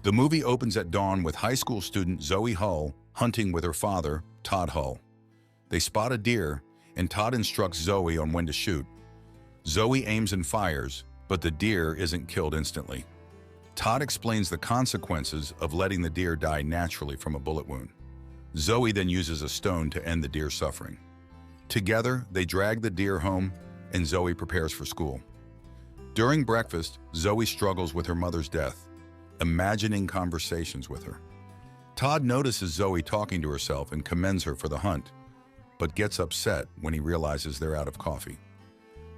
The movie opens at dawn with high school student Zoe Hull hunting with her father, Todd Hull. They spot a deer, and Todd instructs Zoe on when to shoot. Zoe aims and fires, but the deer isn't killed instantly. Todd explains the consequences of letting the deer die naturally from a bullet wound. Zoe then uses a stone to end the deer's suffering. Together, they drag the deer home, and Zoe prepares for school. During breakfast, Zoe struggles with her mother's death, imagining conversations with her. Todd notices Zoe talking to herself and commends her for the hunt, but gets upset when he realizes they're out of coffee.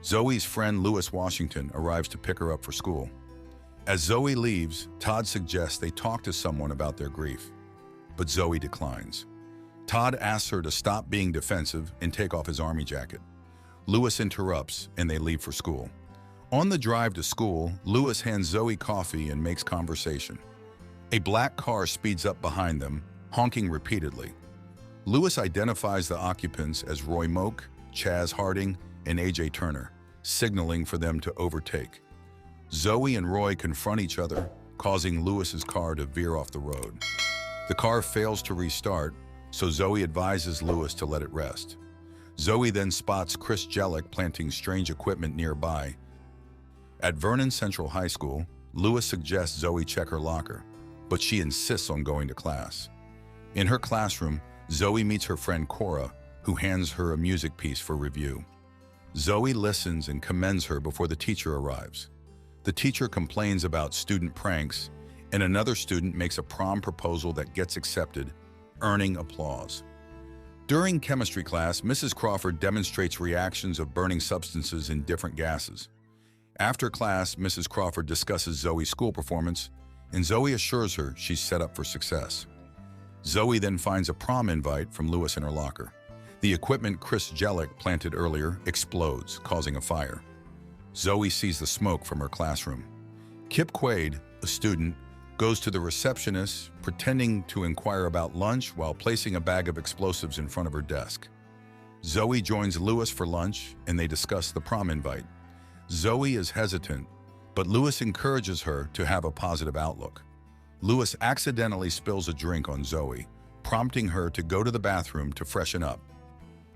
Zoe's friend Lewis Washington arrives to pick her up for school. As Zoe leaves, Todd suggests they talk to someone about their grief, but Zoe declines. Todd asks her to stop being defensive and take off his army jacket. Lewis interrupts, and they leave for school. On the drive to school, Lewis hands Zoe coffee and makes conversation. A black car speeds up behind them, honking repeatedly. Lewis identifies the occupants as Roy Moak, Chaz Harding, and A.J. Turner, signaling for them to overtake. Zoe and Roy confront each other, causing Lewis's car to veer off the road. The car fails to restart, so Zoe advises Lewis to let it rest. Zoe then spots Chris Jellick planting strange equipment nearby. At Vernon Central High School, Lewis suggests Zoe check her locker, but she insists on going to class. In her classroom, Zoe meets her friend Cora, who hands her a music piece for review. Zoe listens and commends her before the teacher arrives. The teacher complains about student pranks, and another student makes a prom proposal that gets accepted, earning applause. During chemistry class, Mrs. Crawford demonstrates reactions of burning substances in different gases. After class, Mrs. Crawford discusses Zoe's school performance, and Zoe assures her she's set up for success. Zoe then finds a prom invite from Lewis in her locker. The equipment Chris Jellick planted earlier explodes, causing a fire. Zoe sees the smoke from her classroom. Kip Quaid, a student, goes to the receptionist, pretending to inquire about lunch while placing a bag of explosives in front of her desk. Zoe joins Lewis for lunch, and they discuss the prom invite. Zoe is hesitant, but Lewis encourages her to have a positive outlook. Lewis accidentally spills a drink on Zoe, prompting her to go to the bathroom to freshen up.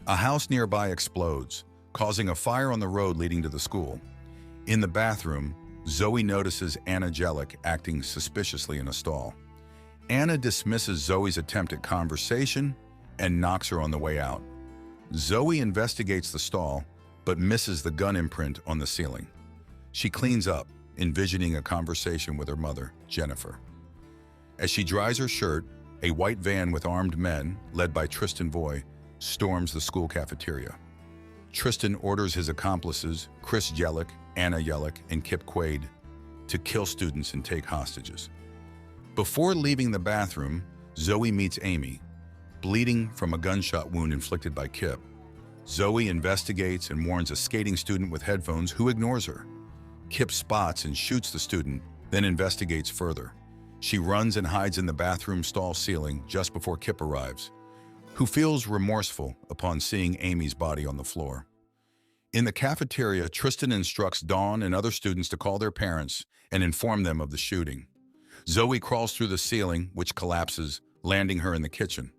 A house nearby explodes, causing a fire on the road leading to the school. In the bathroom, Zoe notices Anna Jellick acting suspiciously in a stall. Anna dismisses Zoe's attempt at conversation and knocks her on the way out. Zoe investigates the stall, but misses the gun imprint on the ceiling. She cleans up, envisioning a conversation with her mother, Jennifer. As she dries her shirt, a white van with armed men, led by Tristan Voy, storms the school cafeteria. Tristan orders his accomplices, Chris Jellick, Anna Jellick, and Kip Quaid, to kill students and take hostages. Before leaving the bathroom, Zoe meets Amy, bleeding from a gunshot wound inflicted by Kip. Zoe investigates and warns a skating student with headphones who ignores her. Kip spots and shoots the student, then investigates further. She runs and hides in the bathroom stall ceiling just before Kip arrives, who feels remorseful upon seeing Amy's body on the floor. In the cafeteria, Tristan instructs Dawn and other students to call their parents and inform them of the shooting. Zoe crawls through the ceiling, which collapses, landing her in the kitchen.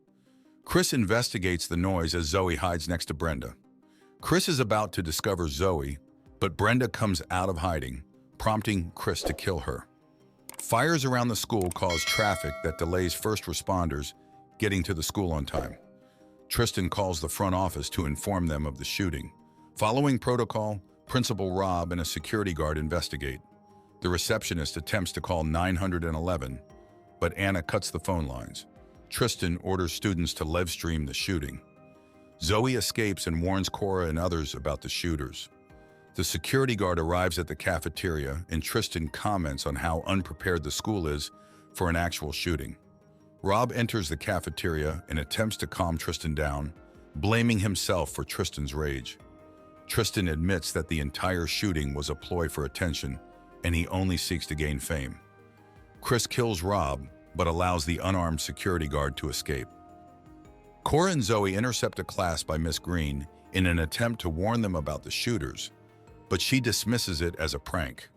Chris investigates the noise as Zoe hides next to Brenda. Chris is about to discover Zoe, but Brenda comes out of hiding, prompting Chris to kill her. Fires around the school cause traffic that delays first responders getting to the school on time. Tristan calls the front office to inform them of the shooting. Following protocol, Principal Rob and a security guard investigate. The receptionist attempts to call 911, but Anna cuts the phone lines. Tristan orders students to live stream the shooting. Zoe escapes and warns Cora and others about the shooters. The security guard arrives at the cafeteria, and Tristan comments on how unprepared the school is for an actual shooting. Rob enters the cafeteria and attempts to calm Tristan down, blaming himself for Tristan's rage. Tristan admits that the entire shooting was a ploy for attention, and he only seeks to gain fame. Chris kills Rob, but allows the unarmed security guard to escape. Cora and Zoe intercept a class by Miss Green in an attempt to warn them about the shooters, but she dismisses it as a prank.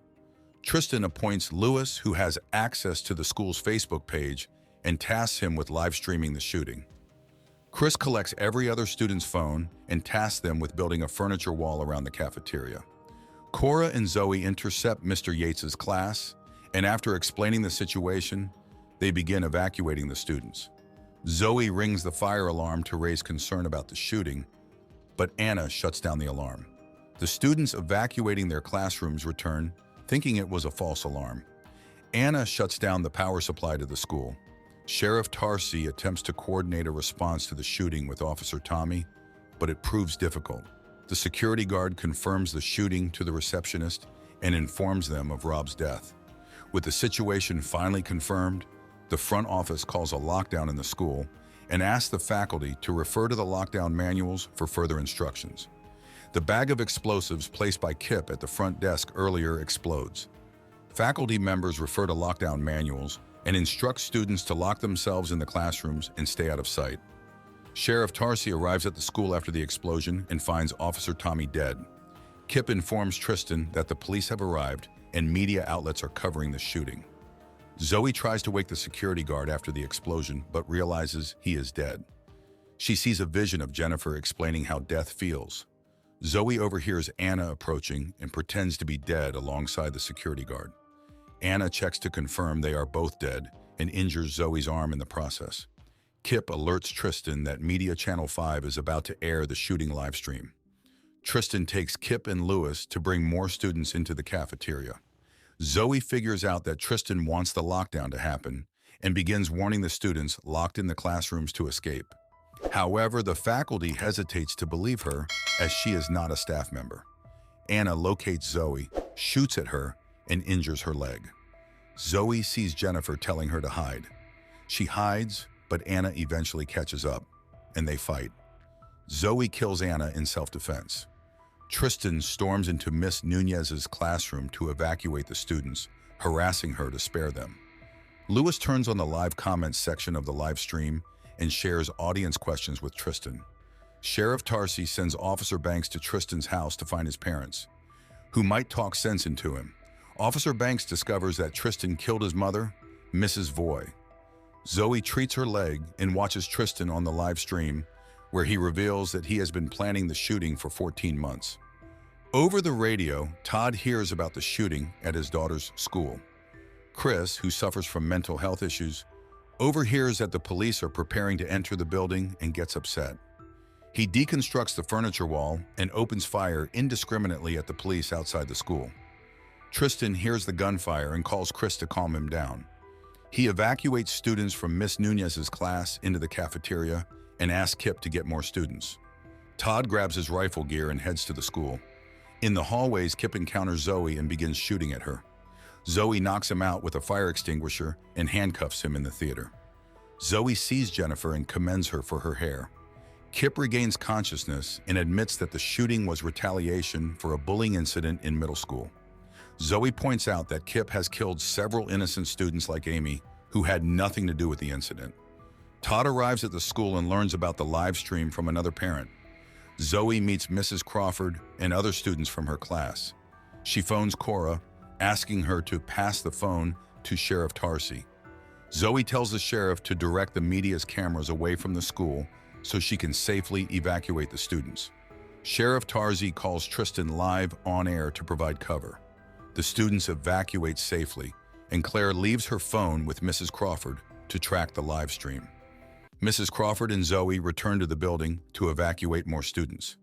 Tristan appoints Lewis, who has access to the school's Facebook page, and tasks him with live streaming the shooting. Chris collects every other student's phone and tasks them with building a furniture wall around the cafeteria. Cora and Zoe intercept Mr. Yates's class, and after explaining the situation, they begin evacuating the students. Zoe rings the fire alarm to raise concern about the shooting, but Anna shuts down the alarm. The students evacuating their classrooms return, thinking it was a false alarm. Anna shuts down the power supply to the school. Sheriff Tarsi attempts to coordinate a response to the shooting with Officer Tommy, but it proves difficult. The security guard confirms the shooting to the receptionist and informs them of Rob's death. With the situation finally confirmed, the front office calls a lockdown in the school and asks the faculty to refer to the lockdown manuals for further instructions. The bag of explosives placed by Kip at the front desk earlier explodes. Faculty members refer to lockdown manuals and instruct students to lock themselves in the classrooms and stay out of sight. Sheriff Tarsi arrives at the school after the explosion and finds Officer Tommy dead. Kip informs Tristan that the police have arrived and media outlets are covering the shooting. Zoe tries to wake the security guard after the explosion, but realizes he is dead. She sees a vision of Jennifer explaining how death feels. Zoe overhears Anna approaching and pretends to be dead alongside the security guard. Anna checks to confirm they are both dead and injures Zoe's arm in the process. Kip alerts Tristan that Media Channel 5 is about to air the shooting live stream. Tristan takes Kip and Lewis to bring more students into the cafeteria. Zoe figures out that Tristan wants the lockdown to happen and begins warning the students locked in the classrooms to escape. However, the faculty hesitates to believe her as she is not a staff member. Anna locates Zoe, shoots at her, and injures her leg. Zoe sees Jennifer telling her to hide. She hides, but Anna eventually catches up, and they fight. Zoe kills Anna in self-defense. Tristan storms into Miss Nunez's classroom to evacuate the students, harassing her to spare them. Lewis turns on the live comments section of the live stream and shares audience questions with Tristan. Sheriff Tarsi sends Officer Banks to Tristan's house to find his parents, who might talk sense into him. Officer Banks discovers that Tristan killed his mother, Mrs. Voy. Zoe treats her leg and watches Tristan on the live stream, where he reveals that he has been planning the shooting for 14 months. Over the radio, Todd hears about the shooting at his daughter's school. Chris, who suffers from mental health issues, overhears that the police are preparing to enter the building and gets upset. He deconstructs the furniture wall and opens fire indiscriminately at the police outside the school. Tristan hears the gunfire and calls Chris to calm him down. He evacuates students from Miss Nunez's class into the cafeteria and asks Kip to get more students. Todd grabs his rifle gear and heads to the school. In the hallways, Kip encounters Zoe and begins shooting at her. Zoe knocks him out with a fire extinguisher and handcuffs him in the theater. Zoe sees Jennifer and commends her for her hair. Kip regains consciousness and admits that the shooting was retaliation for a bullying incident in middle school. Zoe points out that Kip has killed several innocent students like Amy, who had nothing to do with the incident. Todd arrives at the school and learns about the live stream from another parent. Zoe meets Mrs. Crawford and other students from her class. She phones Cora, asking her to pass the phone to Sheriff Tarsi. Zoe tells the sheriff to direct the media's cameras away from the school so she can safely evacuate the students. Sheriff Tarsi calls Tristan live on air to provide cover. The students evacuate safely, and Claire leaves her phone with Mrs. Crawford to track the live stream. Mrs. Crawford and Zoe return to the building to evacuate more students.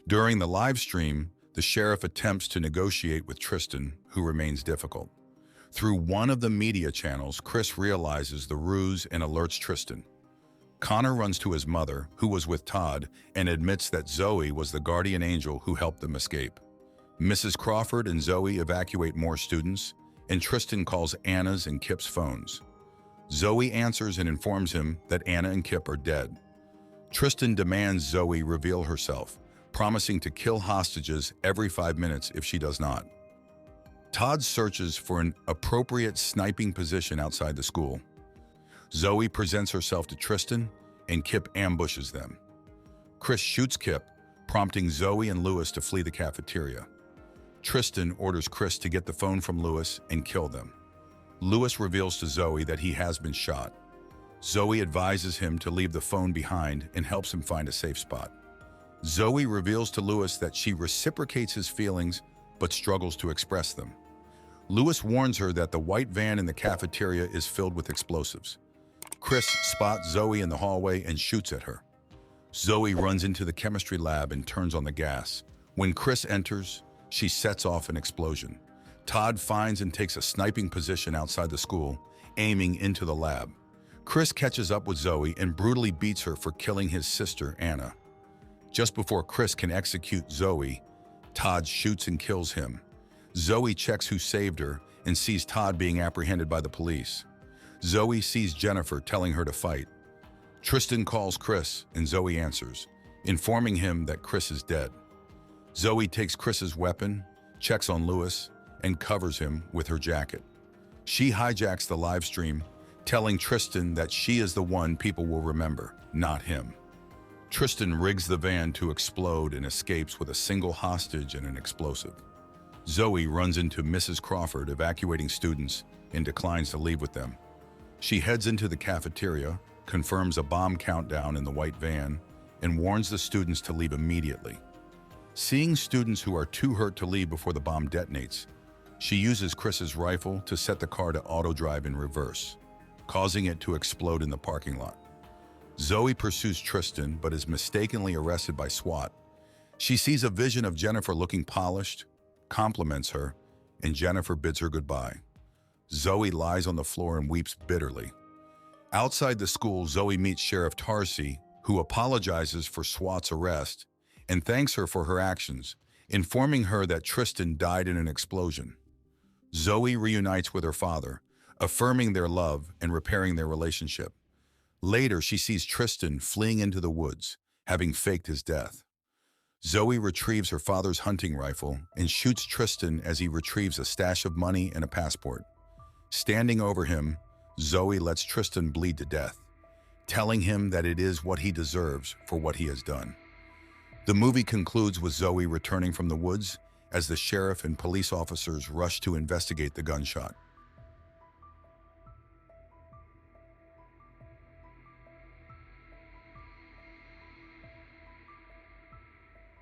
During the live stream, the sheriff attempts to negotiate with Tristan, who remains difficult. Through one of the media channels, Chris realizes the ruse and alerts Tristan. Connor runs to his mother, who was with Todd, and admits that Zoe was the guardian angel who helped them escape. Mrs. Crawford and Zoe evacuate more students, and Tristan calls Anna's and Kip's phones. Zoe answers and informs him that Anna and Kip are dead. Tristan demands Zoe reveal herself, promising to kill hostages every 5 minutes if she does not. Todd searches for an appropriate sniping position outside the school. Zoe presents herself to Tristan, and Kip ambushes them. Chris shoots Kip, prompting Zoe and Lewis to flee the cafeteria. Tristan orders Chris to get the phone from Lewis and kill them. Lewis reveals to Zoe that he has been shot. Zoe advises him to leave the phone behind and helps him find a safe spot. Zoe reveals to Lewis that she reciprocates his feelings but struggles to express them. Lewis warns her that the white van in the cafeteria is filled with explosives. Chris spots Zoe in the hallway and shoots at her. Zoe runs into the chemistry lab and turns on the gas. When Chris enters, she sets off an explosion. Todd finds and takes a sniping position outside the school, aiming into the lab. Chris catches up with Zoe and brutally beats her for killing his sister, Anna. Just before Chris can execute Zoe, Todd shoots and kills him. Zoe checks who saved her and sees Todd being apprehended by the police. Zoe sees Jennifer telling her to fight. Tristan calls Chris and Zoe answers, informing him that Chris is dead. Zoe takes Chris's weapon, checks on Lewis, and covers him with her jacket. She hijacks the live stream, telling Tristan that she is the one people will remember, not him. Tristan rigs the van to explode and escapes with a single hostage and an explosive. Zoe runs into Mrs. Crawford evacuating students and declines to leave with them. She heads into the cafeteria, confirms a bomb countdown in the white van, and warns the students to leave immediately. Seeing students who are too hurt to leave before the bomb detonates, she uses Chris's rifle to set the car to auto drive in reverse, causing it to explode in the parking lot. Zoe pursues Tristan but is mistakenly arrested by SWAT. She sees a vision of Jennifer looking polished, compliments her, and Jennifer bids her goodbye. Zoe lies on the floor and weeps bitterly. Outside the school, Zoe meets Sheriff Tarsi, who apologizes for SWAT's arrest and thanks her for her actions, informing her that Tristan died in an explosion. Zoe reunites with her father, affirming their love and repairing their relationship. Later, she sees Tristan fleeing into the woods, having faked his death. Zoe retrieves her father's hunting rifle and shoots Tristan as he retrieves a stash of money and a passport. Standing over him, Zoe lets Tristan bleed to death, telling him that it is what he deserves for what he has done. The movie concludes with Zoe returning from the woods as the sheriff and police officers rush to investigate the gunshot.